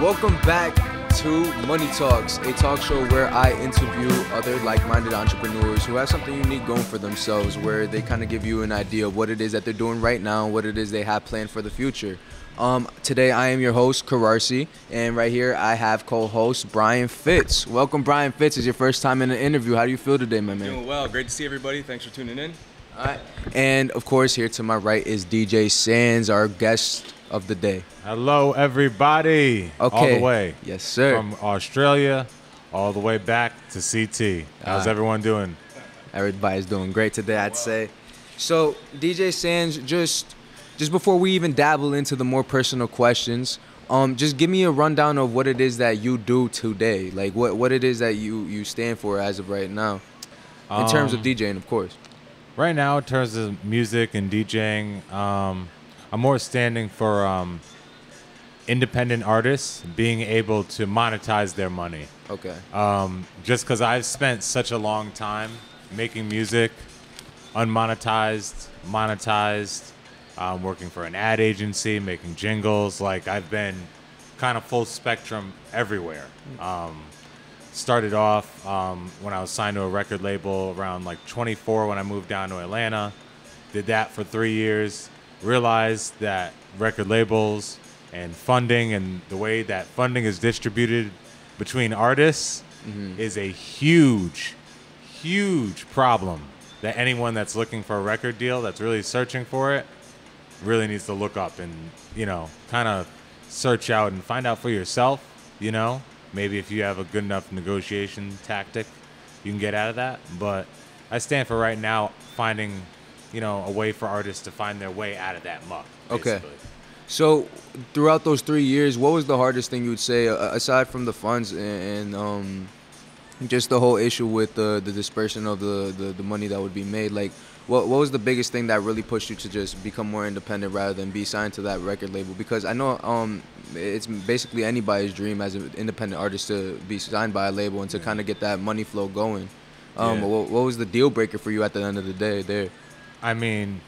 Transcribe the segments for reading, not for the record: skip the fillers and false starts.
Welcome back to Money Talks, a talk show where I interview other like-minded entrepreneurs who have something unique going for themselves, where they kind of give you an idea of what it is that they're doing right now, what it is they have planned for the future. Today I am your host, Kararsi, and right here I have co-host Brian Fitz. Welcome, Brian Fitz. It's your first time in an interview. How do you feel today, my man? Doing well. Great to see everybody. Thanks for tuning in. All right. And, of course, here to my right is DJ Sandz, our guest of the day. Hello, everybody. Okay. All the way. Yes, sir. From Australia all the way back to CT. How's everyone doing? Everybody's doing great today, I'd say. So, DJ Sandz, just before we even dabble into the more personal questions, just give me a rundown of what it is that you do today. Like, what it is that you stand for as of right now, in terms of DJing, of course. Right now, in terms of music and DJing, I'm more standing for independent artists being able to monetize their money. Okay. Just because I've spent such a long time making music, unmonetized, monetized, working for an ad agency, making jingles. Like, I've been kind of full spectrum everywhere. Started off when I was signed to a record label around like 24 when I moved down to Atlanta. Did that for 3 years. Realized that record labels and funding and the way that funding is distributed between artists is a huge, huge problem that anyone that's looking for a record deal, that's really searching for it, really needs to look up and, you know, kind of search out and find out for yourself, you know. Maybe if you have a good enough negotiation tactic, you can get out of that. But I stand for right now finding, you know, a way for artists to find their way out of that muck. Basically. Okay. So throughout those 3 years, what was the hardest thing you would say, aside from the funds and just the whole issue with the dispersion of the money that would be made? Like, what was the biggest thing that really pushed you to just become more independent rather than be signed to that record label? Because I know it's basically anybody's dream as an independent artist to be signed by a label and to kind of get that money flow going. What was the deal breaker for you at the end of the day there? I mean,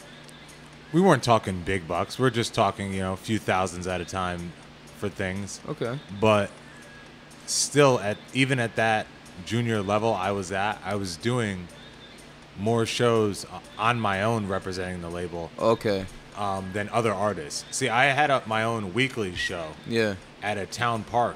we weren't talking big bucks. We're just talking, you know, a few thousands at a time for things. Okay. But still, even at that junior level I was doing more shows on my own representing the label. Okay. Than other artists. See, I had my own weekly show. Yeah. At a town park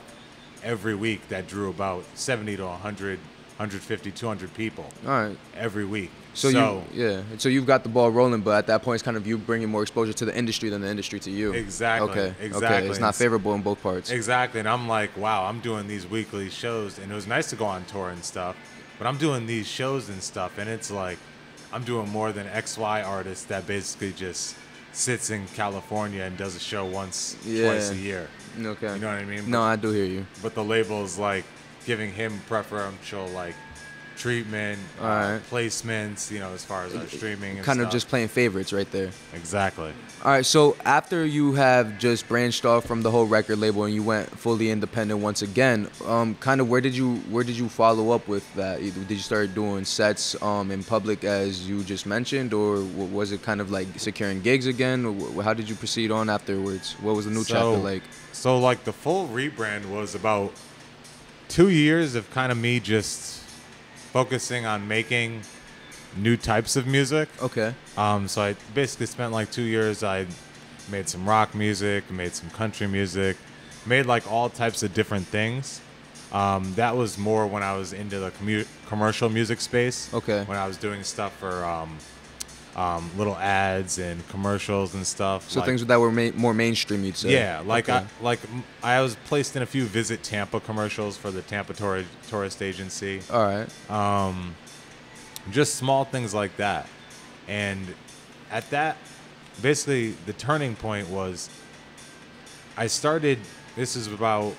every week that drew about 70 to 100, 150, 200 people. All right. Every week. So you've got the ball rolling, but at that point, it's kind of you bringing more exposure to the industry than the industry to you. Exactly. Okay. Exactly. Okay. It's not favorable in both parts. Exactly. And I'm like, wow, I'm doing these weekly shows, and it was nice to go on tour and stuff, but I'm doing these shows and stuff, and it's like I'm doing more than XY artist that basically just sits in California and does a show twice a year. Okay. You know what I mean? No, I do hear you. But the label's like giving him preferential like treatment, placements, you know, as far as our streaming and kind of stuff. just playing favorites right there. Exactly. All right, so after you have just branched off from the whole record label and you went fully independent once again, kind of where did you follow up with that? Did you start doing sets in public as you just mentioned, or was it kind of like securing gigs again? Or how did you proceed on afterwards? What was the new chapter like? So like the full rebrand was about 2 years of kind of me just focusing on making new types of music. Okay. So I basically spent like 2 years. I made some rock music, made some country music, made like all types of different things. That was more when I was into the commercial music space. Okay. When I was doing stuff for little ads and commercials and stuff. So like, things that were more mainstream, you'd say. Yeah, like I was placed in a few Visit Tampa commercials for the Tampa Tourist Agency. All right. Just small things like that. And at that, basically the turning point was I started, this is about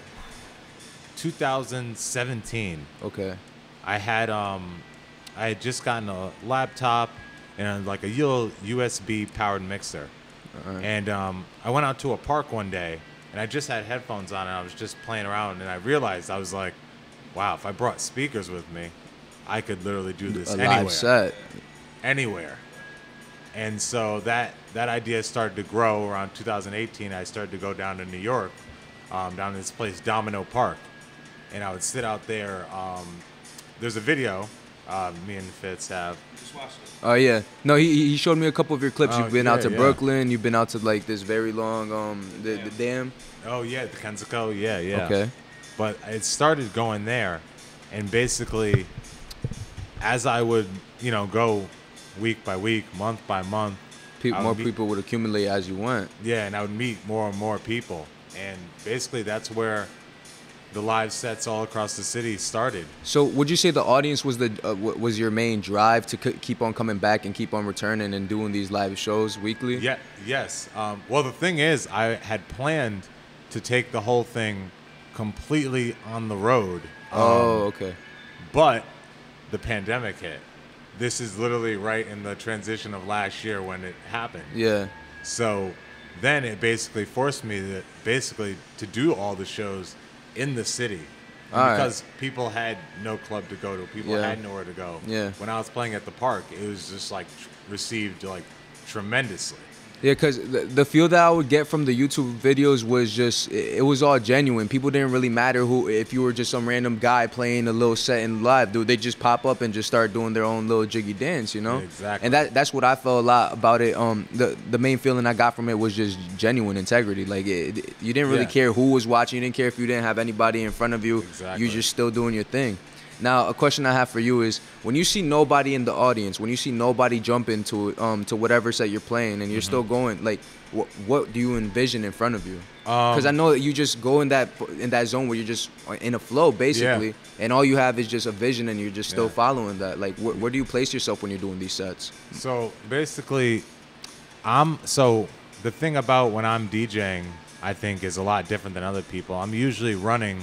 2017. Okay. I had just gotten a laptop and like a little USB powered mixer. Right. And I went out to a park one day and I just had headphones on and I was just playing around and I realized, I was like, wow, if I brought speakers with me, I could literally do this anywhere. Live set. Anywhere. And so that idea started to grow around 2018. I started to go down to New York down in this place, Domino Park. And I would sit out there. There's a video me and Fitz have. Just watch it. Oh yeah, no, he showed me a couple of your clips. Oh, You've been yeah, out to yeah. Brooklyn. You've been out to like this very long the dam. Oh yeah, the Kensico, yeah. Okay. But it started going there, and basically, as I would, go week by week, month by month, More people would accumulate as you went. yeah, and I would meet more and more people, and basically that's where the live sets all across the city started. So would you say the audience was was your main drive to keep on coming back and keep on returning and doing these live shows weekly? Yeah, yes. Well, the thing is, I had planned to take the whole thing completely on the road. Okay. But the pandemic hit. This is literally right in the transition of last year when it happened. Yeah. So then it basically forced me to do all the shows in the city. Because people had no club to go to. People had nowhere to go. Yeah. When I was playing at the park, it was just like received like tremendously. Yeah, because the feel that I would get from the YouTube videos was just, it was all genuine. People didn't really matter if you were just some random guy playing a little set in live, dude. They just pop up and just start doing their own little jiggy dance, you know? Exactly. And that's what I felt a lot about it. The main feeling I got from it was just genuine integrity. Like, you didn't really care who was watching. You didn't care if you didn't have anybody in front of you. Exactly. You just still doing your thing. Now, a question I have for you is, when you see nobody in the audience, when you see nobody jump into to whatever set you're playing, and you're still going, like, what do you envision in front of you? Because I know that you just go in that zone where you're just in a flow, basically, and all you have is just a vision, and you're just still following that. Like, where do you place yourself when you're doing these sets? So basically, the thing about when I'm DJing, I think, is a lot different than other people. I'm usually running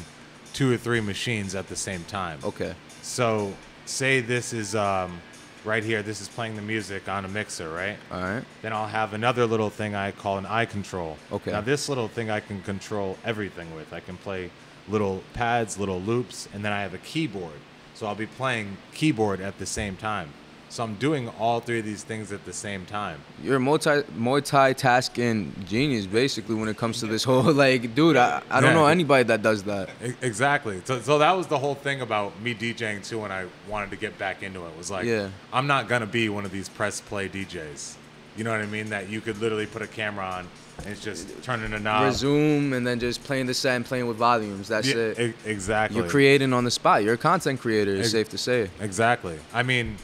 2 or 3 machines at the same time. Okay. So say this is right here, this is playing the music on a mixer, right? All right. Then I'll have another little thing I call an eye control. Okay. Now this little thing I can control everything with. I can play little pads, little loops, and then I have a keyboard. So I'll be playing keyboard at the same time. So I'm doing all 3 of these things at the same time. You're a multitasking genius, basically, when it comes to this whole, like, dude, I don't know anybody that does that. Exactly. So that was the whole thing about me DJing, too, when I wanted to get back into it. Was like, I'm not going to be one of these press play DJs. You know what I mean? That you could literally put a camera on and it's just turning a knob. Resume and then just playing the set and playing with volumes. That's it. Exactly. You're creating on the spot. You're a content creator, it's safe to say. Exactly. I mean,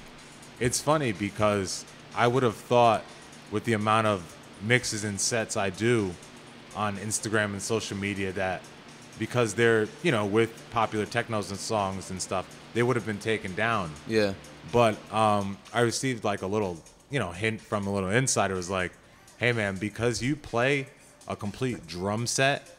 it's funny because I would have thought with the amount of mixes and sets I do on Instagram and social media that because they're, with popular technos and songs and stuff, they would have been taken down. Yeah. But I received like a little, hint from a little insider. It was like, hey man, because you play a complete drum set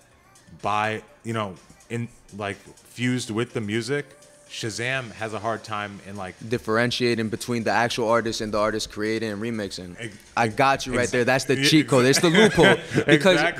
by, in like fused with the music, Shazam has a hard time in like differentiating between the actual artist and the artist creating and remixing. I got you right there. That's the cheat code. It's the loophole.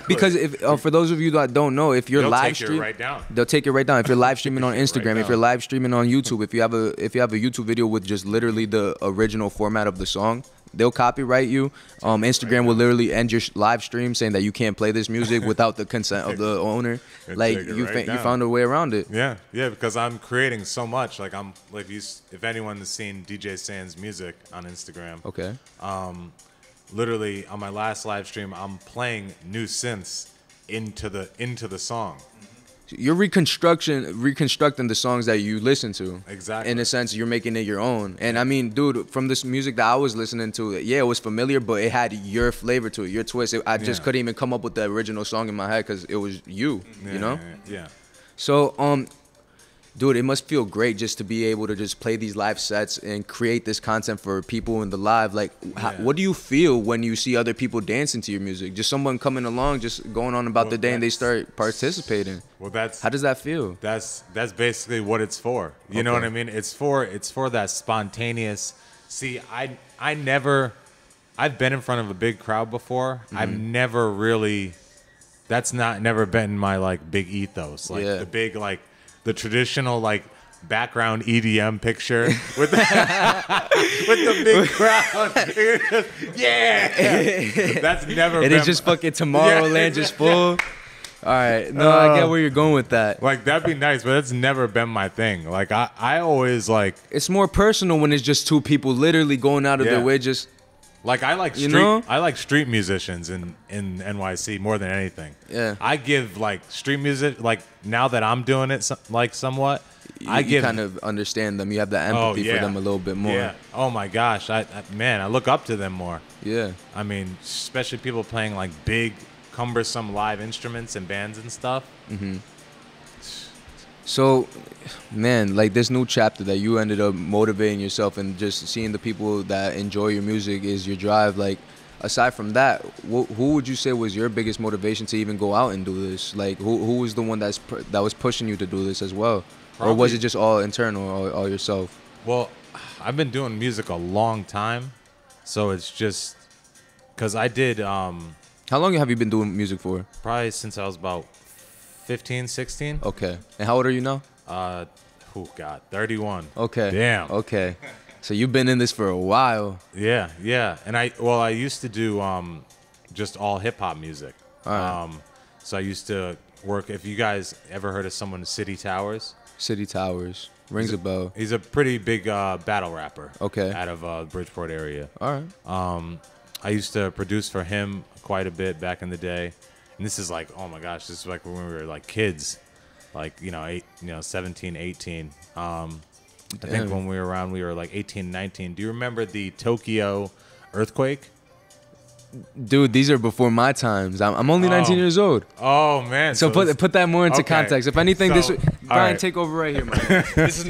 Because if for those of you that don't know, if you're live streaming, they'll take it right down. If you're live streaming on Instagram, if you're live streaming on YouTube, if you have a YouTube video with just literally the original format of the song, they'll copyright you. Instagram will literally end your live stream saying that you can't play this music without the consent of the owner. Like you found a way around it. Yeah, because I'm creating so much. Like if anyone has seen DJ Sandz music on Instagram, okay. Literally on my last live stream, I'm playing new synths into the song. You're reconstructing the songs that you listen to. Exactly. In a sense, you're making it your own. And I mean, dude, from this music that I was listening to, yeah, it was familiar, but it had your flavor to it, your twist. I just couldn't even come up with the original song in my head because it was you, you know? Yeah. So, dude, it must feel great just to be able to just play these live sets and create this content for people in the live. Like, what do you feel when you see other people dancing to your music? Just someone coming along, just going on about the day, and they start participating. Well, how does that feel? That's basically what it's for. You know what I mean? It's for that spontaneous. See, I've been in front of a big crowd before. Mm-hmm. I've never really. That's never been my like big ethos. Like the big like. The traditional like background EDM picture with the big crowd. Yeah, that's never. It is just fucking Tomorrowland, just full. All right. No, I get where you're going with that. Like, that'd be nice, but that's never been my thing. Like, I always, like... It's more personal when it's just two people literally going out of their way just... Like, I like street musicians in NYC more than anything. Yeah. I give, like, street music... Like, now that I'm doing it, like, somewhat... You kind of understand them. You have that empathy for them a little bit more. Yeah. Oh, my gosh. Man, I look up to them more. Yeah. I mean, especially people playing, like, big, cumbersome live instruments and bands and stuff. Mm-hmm. So, man, like, this new chapter that you ended up motivating yourself and just seeing the people that enjoy your music is your drive. Like, aside from that, who would you say was your biggest motivation to even go out and do this? Like, who was the one that was pushing you to do this as well? Probably. Or was it just all internal, all yourself? Well, I've been doing music a long time, so it's just because I did. How long have you been doing music for? Probably since I was about 15, 16. Okay. And how old are you now? Oh God, 31. Okay. Damn. Okay. So you've been in this for a while. Yeah. And I used to do just all hip hop music. All right. So I used to work. If you guys ever heard of someone, City Towers? City Towers. Rings a bell. He's a pretty big battle rapper. Okay. Out of Bridgeport area. All right. I used to produce for him quite a bit back in the day. And this is like, oh my gosh, this is like when we were like kids. Like, 17, 18. I think when we were around, we were like 18, 19. Do you remember the Tokyo earthquake? Dude, these are before my times. I'm only 19 years old. Oh, man. So put that more into context. If anything, Brian, right. Take over right here, man. This is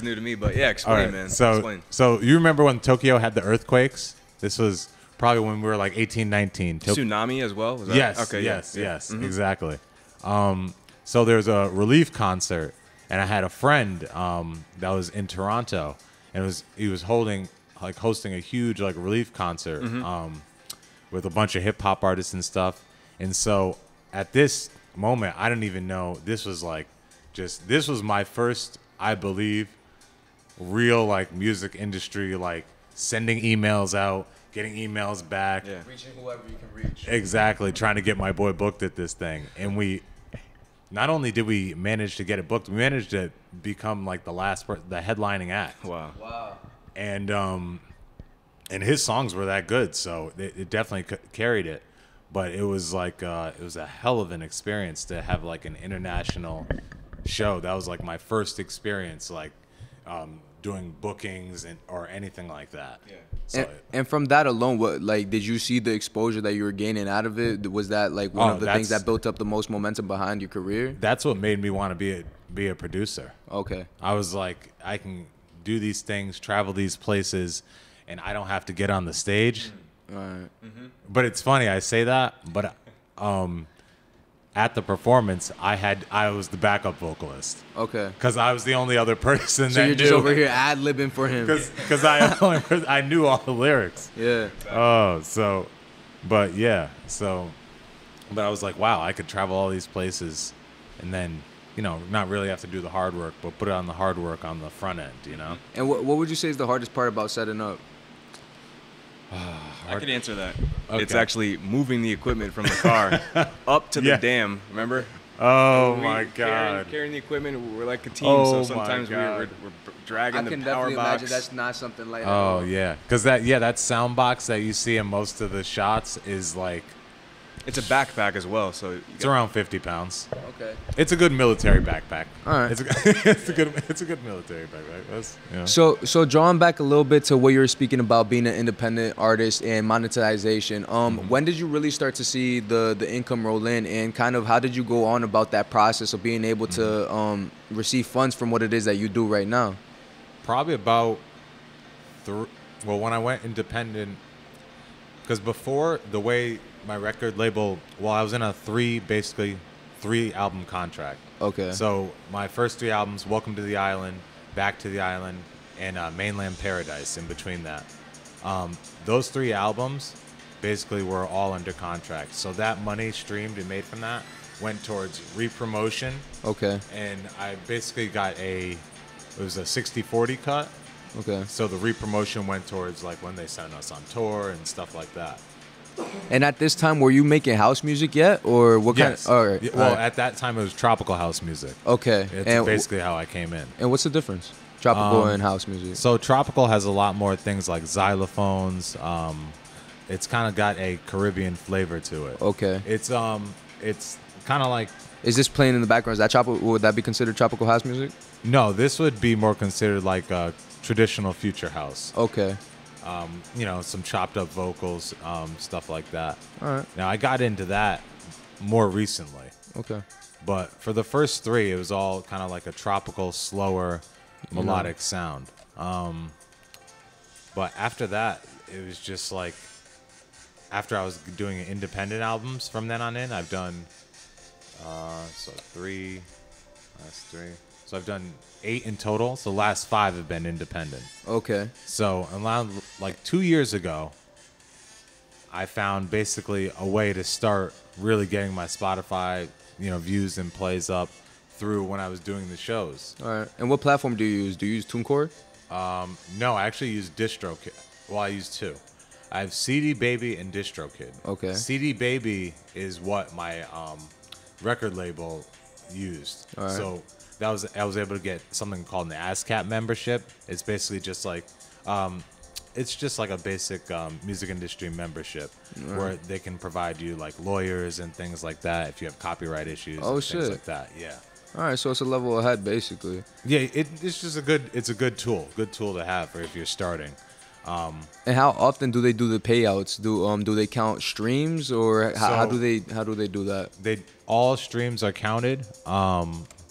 new to me. But yeah, explain, man. So you remember when Tokyo had the earthquakes? This was probably when we were like 18, 19. Tsunami as well? Was that? Yes. Okay, yes. Mm-hmm. Exactly. So there's a relief concert, and I had a friend that was in Toronto, and he was hosting a huge like relief concert. With a bunch of hip hop artists and stuff. And so at this moment, I didn't even know this was my first, I believe, real like music industry, like sending emails out, getting emails back. Yeah. Reaching whoever you can reach. Exactly. Trying to get my boy booked at this thing. And not only did we manage to get it booked, we managed to become like the headlining act. Wow. And his songs were that good, so it definitely carried it. But it was like it was a hell of an experience to have like an international show. That was like my first experience, like doing bookings or anything like that. Yeah. So and from that alone, did you see the exposure that you were gaining out of it? Was that like one of the things that built up the most momentum behind your career? That's what made me want to be a producer. Okay. I was like, I can do these things, travel these places, and I don't have to get on the stage. All right. Mm-hmm. But it's funny I say that, but at the performance I was the backup vocalist. Okay. Because I was the only other person so that you're just over here ad-libbing for him. Because I knew all the lyrics. Yeah. But I was like, wow, I could travel all these places and then not really have to do the hard work, but put it on the hard work on the front end, And what would you say is the hardest part about setting up? I could answer that. Okay. It's actually moving the equipment from the car up to the dam. Remember? Oh my God! Carrying the equipment, we're like a team. Oh, so sometimes we're dragging the power box. I can definitely imagine that's not something like that. Oh yeah, because that sound box that you see in most of the shots is like. It's a backpack as well, so it's around 50 pounds. Okay. It's a good military backpack. All right. It's a good military backpack. So drawing back a little bit to what you were speaking about being an independent artist and monetization. When did you really start to see the income roll in, and kind of how did you go on about that process of being able to receive funds from what it is that you do right now? Probably about when I went independent, because before the way my record label, I was in a 3 album contract. Okay. So my first 3 albums, Welcome to the Island, Back to the Island, and Mainland Paradise in between that. Those 3 albums basically were all under contract. So that money streamed and made from that went towards re-promotion. Okay. And I basically got it was a 60-40 cut. Okay. So the re-promotion went towards like when they sent us on tour and stuff like that. And at this time, were you making house music yet, or what Yes. kind? All right. Yeah, well, at that time it was tropical house music. Okay. It's And basically how I came in. and what's the difference? Tropical and house music. So tropical has a lot more things like xylophones. It's kind of got a Caribbean flavor to it. Okay. It's kind of like, Is this playing in the background? Is that tropical? Would that be considered tropical house music? no, this would be more considered like a traditional future house. Okay. You know, some chopped up vocals, stuff like that. All right. Now I got into that more recently, Okay. but for the first three, it was all kind of like a tropical, slower, melodic sound. But after that, it was just like, after I was doing independent albums from then on in, I've done, so three. So I've done 8 in total. So the last 5 have been independent. Okay. So around like 2 years ago, I found basically a way to start really getting my Spotify, views and plays up through when I was doing the shows. All right. And what platform do you use? Do you use TuneCore? No, I actually use DistroKid. Well, I use 2. I have CD Baby and DistroKid. Okay. CD Baby is what my record label used. All right. So I was able to get something called an ASCAP membership. It's basically just like it's just like a basic music industry membership where they can provide you like lawyers and things like that if you have copyright issues. Oh, and shit. Things like that. Yeah. All right. So it's a level ahead, basically. Yeah, it's just a good tool to have for if you're starting. And how often do they do the payouts? Do they count streams, or how do they do that? All streams are counted,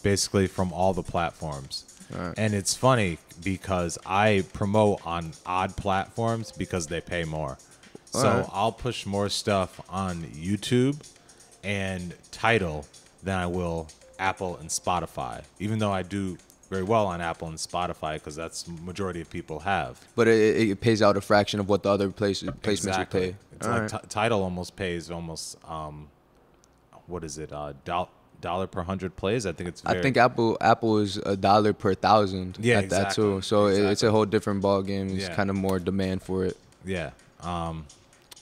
basically from all the platforms. Right. And it's funny because I promote on odd platforms because they pay more. So right. I'll push more stuff on YouTube and Tidal than I will Apple and Spotify, even though I do very well on Apple and Spotify because that's the majority of people have. But it pays out a fraction of what the other placements Exactly. would pay. It's All like right. Tidal almost pays almost what is it, dollar per 100 plays? I think it's very, I think Apple is $1 per 1,000 Yeah, at that exactly. too. So it's a Exactly. whole different ball game. It's Yeah. kind of more demand for it. Yeah. And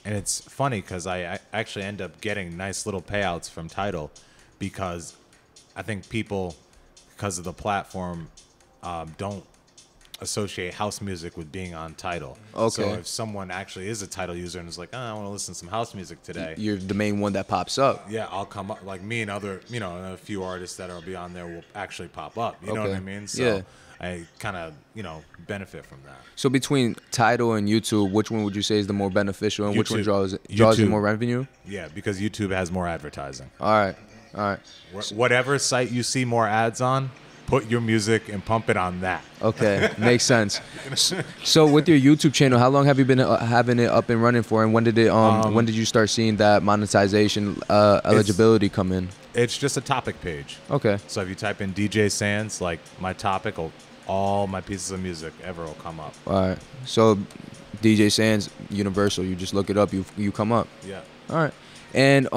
it's funny because I actually end up getting nice little payouts from Tidal because I think people, because of the platform, don't associate house music with being on Tidal. Okay. So if someone actually is a Tidal user and is like, I want to listen to some house music today. You're the main one that pops up. Yeah, I'll come up, like me and other, a few artists that will be on there will actually pop up. You know what I Okay. mean? So Yeah. I kind of, benefit from that. So between Tidal and YouTube, which one would you say is the more beneficial, and which one YouTube. draws in YouTube. more revenue? Yeah, because YouTube has more advertising. All right. Whatever site you see more ads on, put your music and pump it on that. Okay, makes sense. So with your YouTube channel, how long have you been having it up and running for, and when did you start seeing that monetization eligibility come in? It's just a topic page. Okay. So if you type in DJ Sandz, like my topic, all my pieces of music ever will come up. All right. So DJ Sandz, Universal, you just look it up, you come up. Yeah. All right. And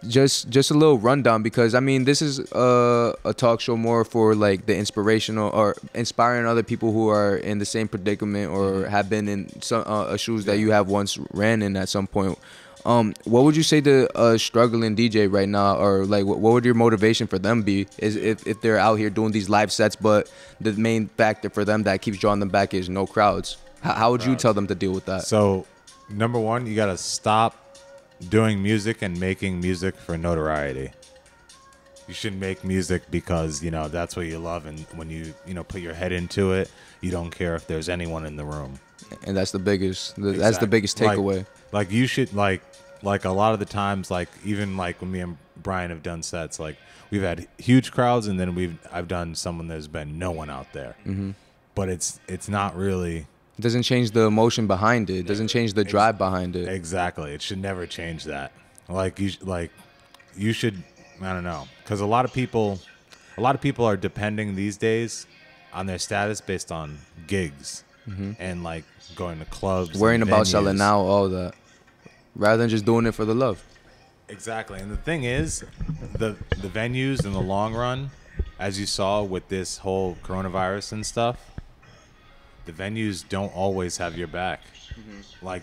just a little rundown, because I mean this is a talk show more for like the inspirational or inspiring other people who are in the same predicament or have been in some shoes that you have once ran in at some point. What would you say to a struggling DJ right now, or like what would your motivation for them be? Is if they're out here doing these live sets, but the main factor for them that keeps drawing them back is no crowds? How would you tell them to deal with that? So, number one, you gotta stop doing music and making music for notoriety. You should make music because that's what you love, and when you put your head into it, you don't care if there's anyone in the room. And that's the biggest takeaway. Like you should like a lot of the times, like even like when me and Brian have done sets, like we've had huge crowds, and then I've done someone there's been no one out there. Mm-hmm. But it's not really. It doesn't change the emotion behind it. It doesn't change the drive behind it. Exactly. It should never change that. You should. I don't know, because a lot of people are depending these days on their status based on gigs and like going to clubs, worrying and about venues. selling out, all that, rather than just doing it for the love. Exactly. And the thing is, the venues in the long run, as you saw with this whole coronavirus and stuff, the venues don't always have your back. Like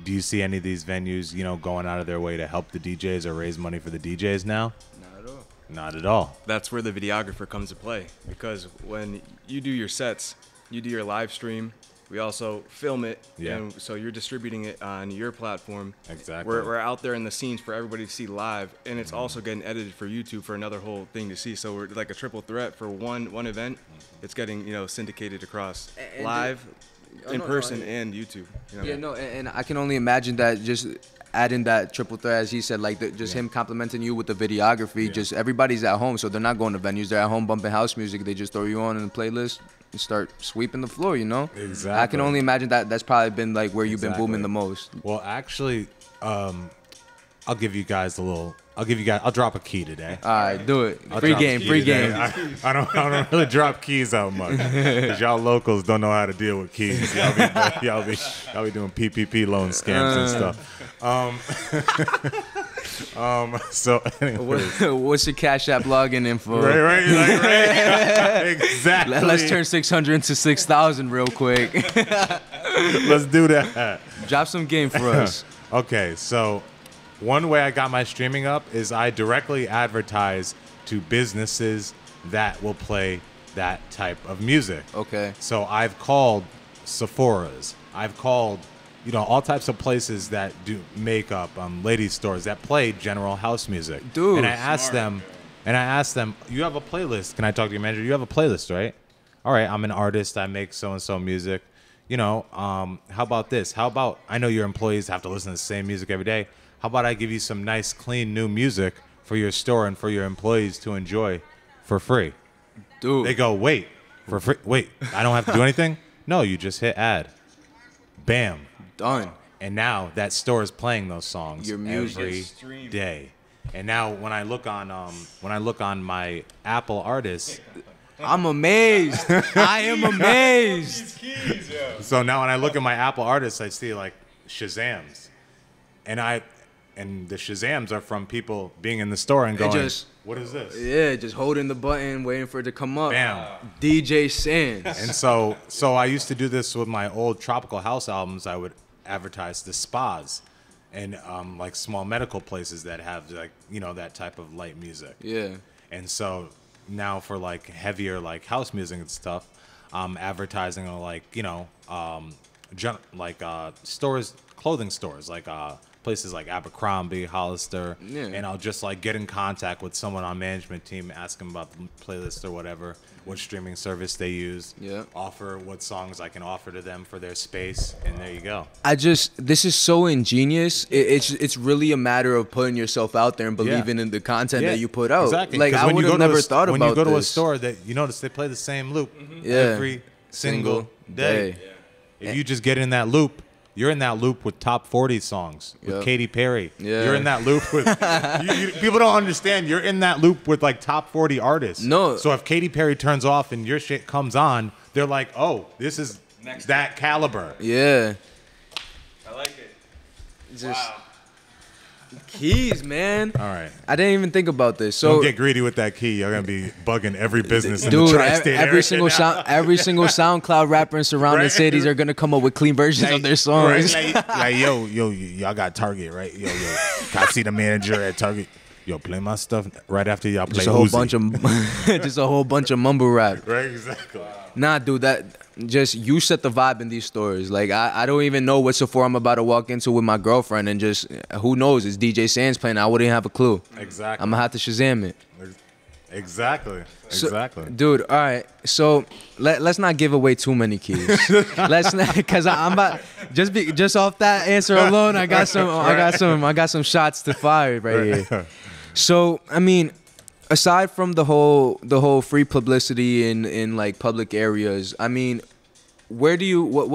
do you see any of these venues, you know, going out of their way to help the DJs or raise money for the DJs now? Not at all. Not at all. That's where the videographer comes to play, because when you do your sets, you do your live stream, we also film it, and so you're distributing it on your platform. Exactly. We're out there in the scenes for everybody to see live, and it's also getting edited for YouTube for another whole thing to see. So we're like a triple threat for one event. It's getting, you know, syndicated across live, in person, and YouTube. You know? Yeah, no, and I can only imagine that just adding that triple threat, as he said, like just him complimenting you with the videography. Just everybody's at home, so they're not going to venues. They're at home bumping house music. They just throw you on in the playlist and start sweeping the floor, you know? Exactly. I can only imagine that that's probably been like where you've been booming the most. Well, actually, I'll give you guys I'll drop a key today. All right, do it. Free game. I don't really drop keys out much, because y'all locals don't know how to deal with keys. Y'all be doing PPP loan scams and stuff. So anyways. What's your Cash App login info? Right. Exactly. Let's turn 600 into 6,000 real quick. Let's do that. Drop some game for us. Okay, so one way I got my streaming up is I directly advertise to businesses that will play that type of music. Okay. So I've called Sephora's. I've called, you know, all types of places that do makeup, ladies stores that play general house music. Dude. And I asked them, you have a playlist. Can I talk to your manager? You have a playlist, right? All right, I'm an artist. I make so-and-so music. You know, how about this? How about, I know your employees have to listen to the same music every day. How about I give you some nice, clean, new music for your store and for your employees to enjoy for free? Dude. They go, wait, for free? Wait, I don't have to do anything? No, you just hit add. Bam. Done. And now that store is playing those songs Your music every day. And now when I look on my Apple artists, I'm amazed. I am amazed. so now when I look at my Apple artists, I see like Shazams. And the Shazams are from people being in the store and going, what is this? Yeah, just holding the button, waiting for it to come up. Bam. DJ Sandz. And so I used to do this with my old Tropical House albums. I would advertise the spas and like small medical places that have like, you know, that type of light music. Yeah. And so now for like heavier like house music and stuff, I'm advertising on like, you know, stores, clothing stores, like places like Abercrombie, Hollister, and I'll just like get in contact with someone on management team, ask them about the playlist or whatever, what streaming service they use, offer what songs I can offer to them for their space, and there you go. This is so ingenious. It's really a matter of putting yourself out there and believing in the content that you put out. Exactly. Like I would have never thought about this. When you go to a store, that you notice they play the same loop every single day. If you just get in that loop, you're in that loop with top 40 songs with Katy Perry. You're in that loop with people don't understand. You're in that loop with like top 40 artists. No. So if Katy Perry turns off and your shit comes on, they're like, oh, this is that caliber. Yeah. I like it. Just keys, man. All right. I didn't even think about this. So don't get greedy with that key. You're gonna be bugging every business in dude, the tri-state every single SoundCloud rapper in surrounding cities are gonna come up with clean versions of their songs. Like, yo, y'all got Target, right? Yo, can I see the manager at Target? Yo, play my stuff right after y'all play Just a whole bunch of just a whole bunch of mumble rap. Right, exactly. Nah, dude, just you set the vibe in these stores. Like I don't even know what Sephora I'm about to walk into with my girlfriend, and just who knows? It's DJ Sandz playing. I wouldn't have a clue. Exactly. I'm gonna have to Shazam it. Exactly. Exactly. So, dude, all right. So let's not give away too many keys. Let's not, cause I'm about just off that answer alone. I got some shots to fire right here. So I mean, aside from the whole free publicity in like public areas, I mean, what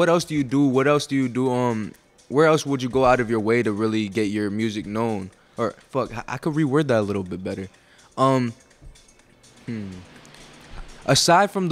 else do you do? What else do you do? Where else would you go out of your way to really get your music known? Or fuck, I could reword that a little bit better. Aside from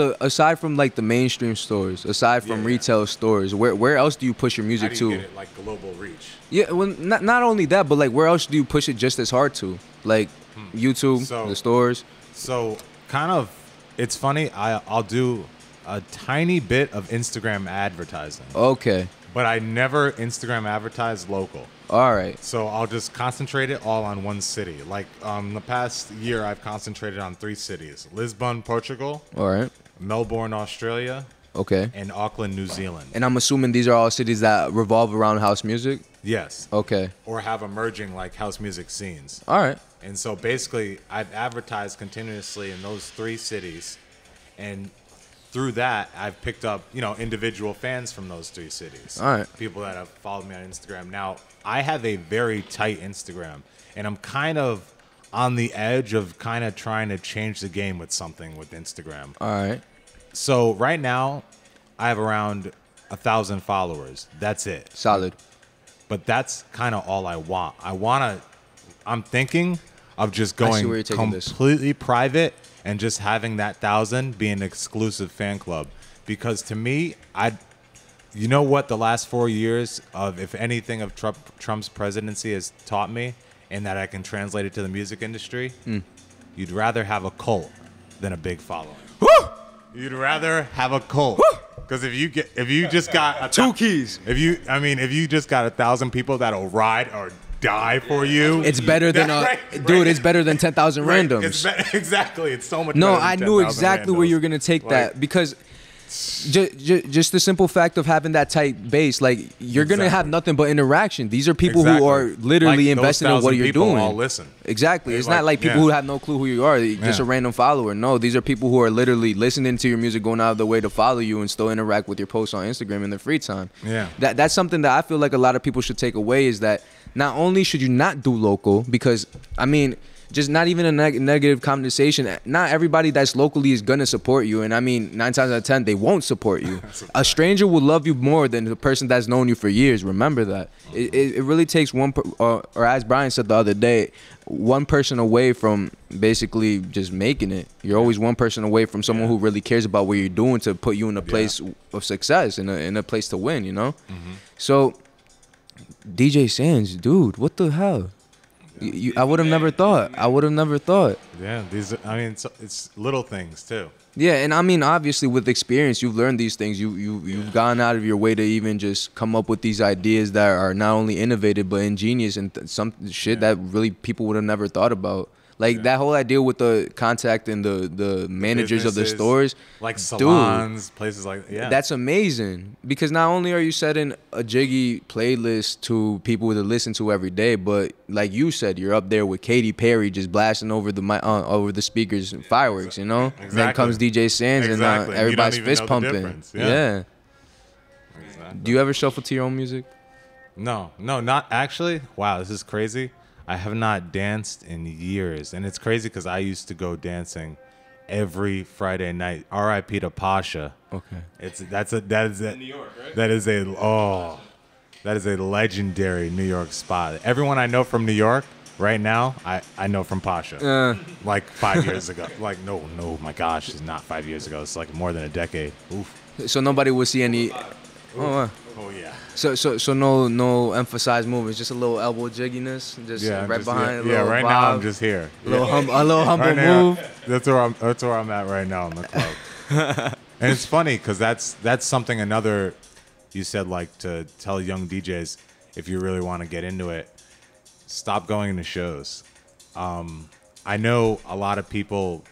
like the mainstream stores, aside from retail stores, where else do you push your music to? How do you get it like global reach? Yeah, well, not only that, but like where else do you push it just as hard to? Like YouTube, the stores. So kind of, it's funny. I'll do a tiny bit of Instagram advertising. Okay. but I never Instagram advertise local. All right. So I'll just concentrate it all on one city. Like the past year, I've concentrated on 3 cities: Lisbon, Portugal. All right. Melbourne, Australia. Okay. And Auckland, New Zealand. And I'm assuming these are all cities that revolve around house music? Yes. Okay. Or have emerging like house music scenes. All right. And so basically, I've advertised continuously in those 3 cities, and through that, I've picked up, individual fans from those 3 cities. All right. People that have followed me on Instagram. Now, I have a very tight Instagram, and I'm kind of on the edge of kind of trying to change the game with something with Instagram. All right. So right now, I have around 1,000 followers. That's it. Solid. But that's kind of all I want. I'm thinking of just going completely private and just having that 1,000 be an exclusive fan club. Because to me, you know what the last 4 years of, if anything, of Trump's presidency has taught me, and that I can translate it to the music industry? You'd rather have a cult than a big following. Woo! You'd rather have a cult. Because if you just got 2 keys. If you just got 1,000 people that'll ride or die for you, it's better than dude. It's better than 10,000 randoms. Exactly. It's so much. No, better than I knew exactly randoms. where you were gonna take that, because just the simple fact of having that tight base, like you're gonna have nothing but interaction. These are people who are literally invested in what you're doing. All listen. Exactly. It's not like people who have no clue who you are, just a random follower. No, these are people who are literally listening to your music, going out of their way to follow you and still interact with your posts on Instagram in their free time. Yeah. That's something that I feel like a lot of people should take away, is that not only should you not do local, because just not even a negative conversation. Not everybody that's locally is gonna support you, and 9 times out of 10 they won't support you. A stranger will love you more than the person that's known you for years. Remember that. It really takes one, or as Brian said the other day, one person away from basically just making it. You're always one person away from someone who really cares about what you're doing to put you in a place of success, in a place to win. So, DJ Sandz, dude, what the hell? I would have never thought. Yeah, it's little things too. Yeah, and obviously with experience, you've learned these things. You've gone out of your way to even just come up with these ideas that are not only innovative but ingenious, and some shit that really people would have never thought about. Like that whole idea with the contact and the managers of the stores, like salons, places like that's amazing, because not only are you setting a jiggy playlist to people to listen to every day, but like you said, you're up there with Katy Perry just blasting over the speakers and fireworks, Exactly. Then comes DJ Sandz and everybody's fist pumping. Yeah. Exactly. Do you ever shuffle to your own music? No, not actually. Wow, this is crazy. I have not danced in years, and it's crazy because I used to go dancing every Friday night. R.I.P. to Pasha. Okay. That is in New York, right? That is a legendary New York spot. Everyone I know from New York right now, I know from Pasha. Like 5 years ago. Like no, my gosh, it's not 5 years ago. It's like more than a decade. Oof. So nobody will see any. Oh yeah. So no emphasized movements, just a little elbow jigginess, just behind. Yeah, right now I'm just here. A little humble right move. Now, that's where I'm at right now in the club. And it's funny because that's something another you said, like, to tell young DJs, if you really want to get into it, stop going to shows. I know a lot of people,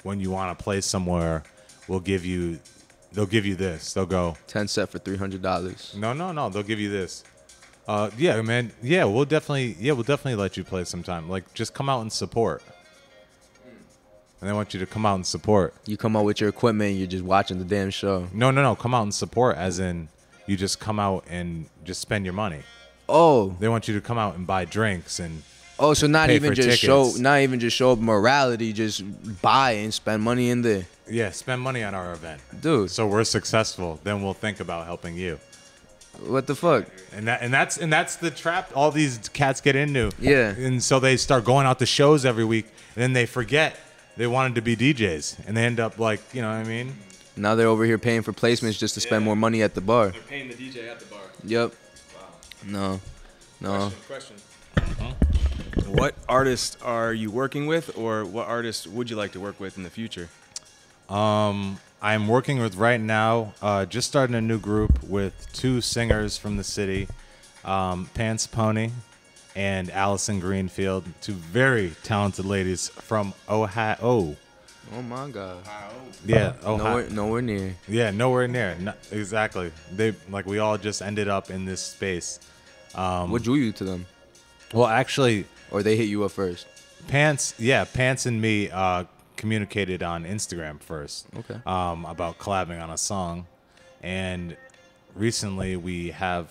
when you want to play somewhere, they'll give you this. They'll go 10 set for $300. No. They'll give you this. Yeah, man. Yeah, we'll definitely let you play sometime. Like, just come out and support. And they want you to come out and support. You come out with your equipment and you're just watching the damn show. No. Come out and support, as in you just come out and just spend your money. Oh. They want you to come out and buy drinks and. Oh, so not even just tickets. show morality, just buy and spend money in there. Yeah, spend money on our event, dude. So we're successful, then we'll think about helping you. What the fuck? And that's the trap all these cats get into. Yeah. And so they start going out to shows every week, and then they forget they wanted to be DJs, and they end up like, you know what I mean? Now they're over here paying for placements just to spend more money at the bar. They're paying the DJ at the bar. Yep. Wow. No. Question. What artists are you working with, or what artists would you like to work with in the future? I'm working with right now, just starting a new group with 2 singers from the city, Pants Pony and Allison Greenfield, 2 very talented ladies from Ohio. Oh my God. Yeah, Ohio. Nowhere near. Yeah, nowhere near. Exactly. We all just ended up in this space. What drew you to them? Well, actually, Or they hit you up first? Pants and me communicated on Instagram first. Okay. About collabing on a song, and recently we have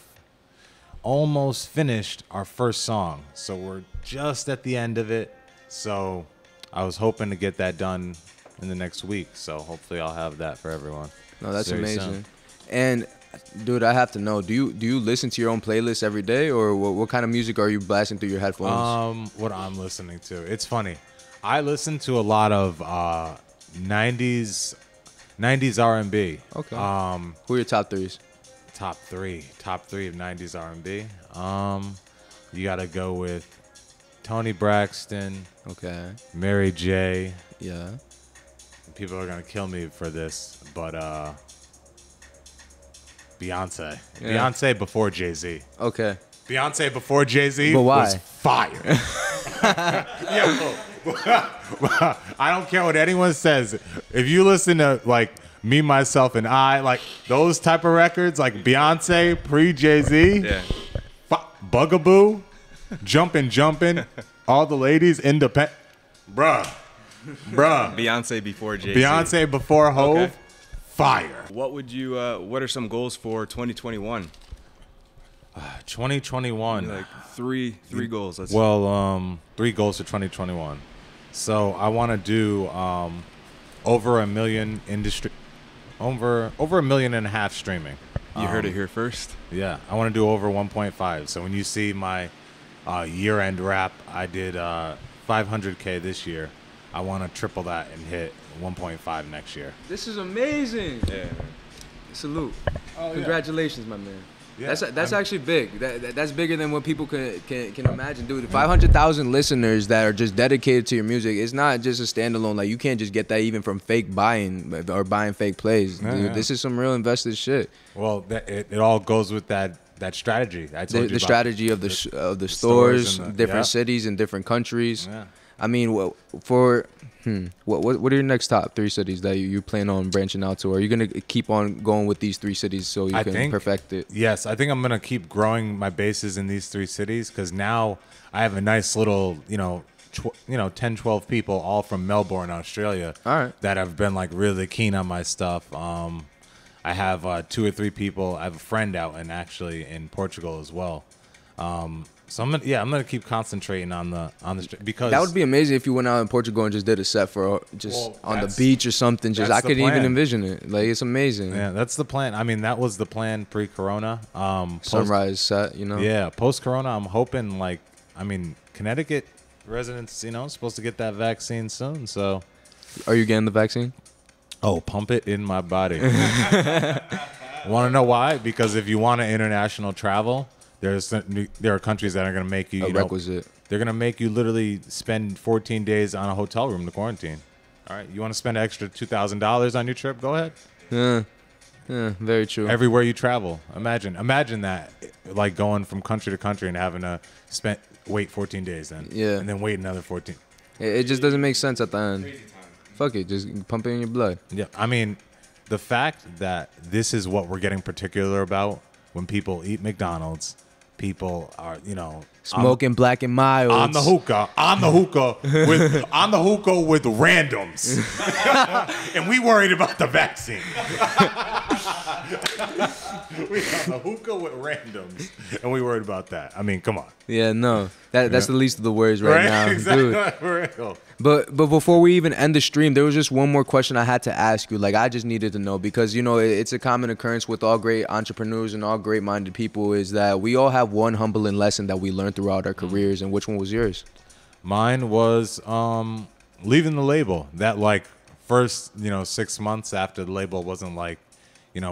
almost finished our first song, so we're just at the end of it. So I was hoping to get that done in the next week, so hopefully I'll have that for everyone. No, that's very amazing. soon. And dude, I have to know, do you listen to your own playlist every day, or what kind of music are you blasting through your headphones? What I'm listening to, it's funny. I listen to a lot of 90s R&B. Okay. Who are your top threes? Top three of 90s R&B. You gotta go with Tony Braxton. Okay. Mary J. Yeah. People are gonna kill me for this, but Beyonce. Yeah. Beyonce before Jay-Z. Okay. Beyonce before Jay-Z But why? was fire. I don't care what anyone says. If you listen to like Me, Myself, and I, like those type of records, like Beyonce pre Jay-Z, Yeah. Bugaboo, Jumpin', all the ladies, independent, bruh. Beyonce before Jay-Z. Beyonce before Hove, Okay. fire. What would you? What are some goals for 2021? 2021. Like three goals. Let's Well, 3 goals for 2021. So I want to do over a million over a million and a half streaming. You heard it here first. Yeah, I want to do over 1.5. So when you see my year-end wrap, I did 500K this year. I want to triple that and hit 1.5 next year. This is amazing. Yeah. Salute. Oh, Congratulations, my man. Yeah, That's actually big. That's bigger than what people can imagine, dude. 500,000 listeners that are just dedicated to your music. It's not just a standalone. Like, you can't just get that even from fake buying or buying fake plays, dude. Yeah. This is some real invested shit. Well, it all goes with that strategy. I told you The about. strategy of the stores, and different cities and different countries. Yeah. I mean, what are your next top 3 cities that you plan on branching out to? Or are you gonna keep on going with these 3 cities so you can perfect it? Yes, I think I'm gonna keep growing my bases in these 3 cities because now I have a nice little, 10, 12 people all from Melbourne, Australia, All right. that have been like really keen on my stuff. I have 2 or 3 people. I have a friend out in Portugal as well. So I'm gonna keep concentrating on the because That would be amazing if you went out in Portugal and just did a set for on the beach or something. Just I that's the could even plan. envision it. Like, it's amazing. Yeah, that's the plan. I mean, that was the plan pre-corona. Sunrise set, Yeah, post-corona, I'm hoping Connecticut residents, supposed to get that vaccine soon. So, Are you getting the vaccine? oh, pump it in my body. Want to know why? Because if you want to international travel, there are countries that are going to make you, Requisite. they're going to make you literally spend 14 days on a hotel room to quarantine. All right, you want to spend an extra $2,000 on your trip? Go ahead. Yeah, very true. Everywhere you travel, imagine that, like going from country to country and having to wait 14 days then. Yeah. And then wait another 14. It just doesn't make sense at the end. Fuck it, just pump it in your blood. Yeah, I mean, the fact that this is what we're getting particular about when people eat McDonald's, people are, Smoking Black and Milds. on the hookah with randoms, and we worried about the vaccine. We on the hookah with randoms, and we worried about that. I mean, come on. Yeah, no, that's the least of the worries right now, Exactly. dude. For real. But before we even end the stream, there was just one more question I had to ask you. Like, I just needed to know because, it's a common occurrence with all great entrepreneurs and all great-minded people is that we all have one humbling lesson that we learned throughout our careers. And which one was yours? Mine was leaving the label. That, like, first, 6 months after the label wasn't, like,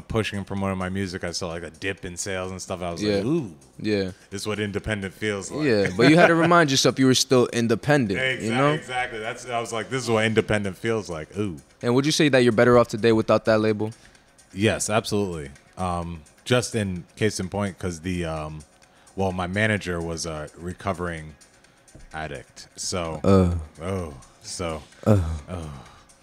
pushing and promoting my music, I saw like a dip in sales and stuff. I was like, ooh, yeah, this is what independent feels like. Yeah, but you had to remind yourself you were still independent. Exactly. I was like, this is what independent feels like. Ooh. And would you say that you're better off today without that label? Yes, absolutely. Just in case in point, because my manager was a recovering addict. So,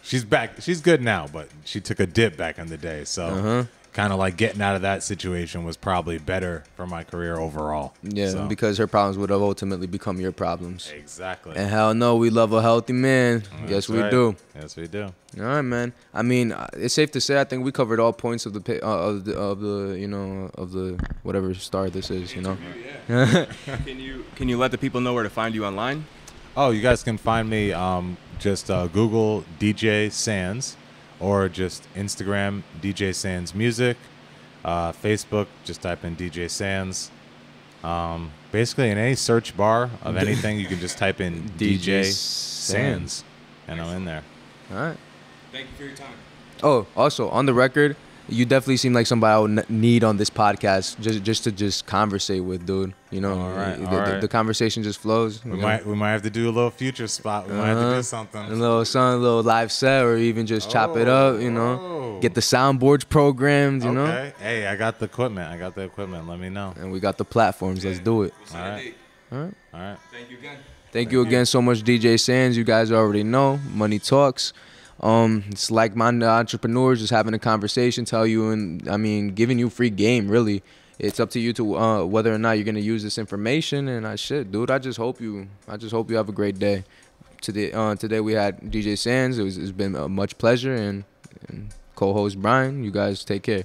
she's back. She's good now, but she took a dip back in the day. So, kind of like getting out of that situation was probably better for my career overall. Yeah, because her problems would have ultimately become your problems. Exactly. And hell no, we love a healthy man. Yes, we do. Yes, we do. All right, man. I mean, it's safe to say I think we covered all points of the whatever star this is. Can you let the people know where to find you online? Oh, you guys can find me. Just Google DJ Sandz, or just Instagram DJ Sandz Music. Facebook, just type in DJ Sandz. Basically, in any search bar of anything, you can just type in DJ Sandz, and I'm in there. All right. Thank you for your time. Oh, also on the record, you definitely seem like somebody I would need on this podcast just to conversate with, dude. All right. The conversation just flows. We might have to do a little future spot. We might have to do something. A little live set, or even just chop it up. Get the soundboards programmed. Okay. Hey, I got the equipment. Let me know. And we got the platforms. Let's do it. All right. Thank you again. Thank you again so much, DJ Sandz. You guys already know money talks. It's like my entrepreneurs just having a conversation, giving you free game, really. It's up to you to whether or not you're gonna use this information. And I just hope you have a great day. Today we had DJ Sandz. It's been a much pleasure, and co-host Brian. You guys take care.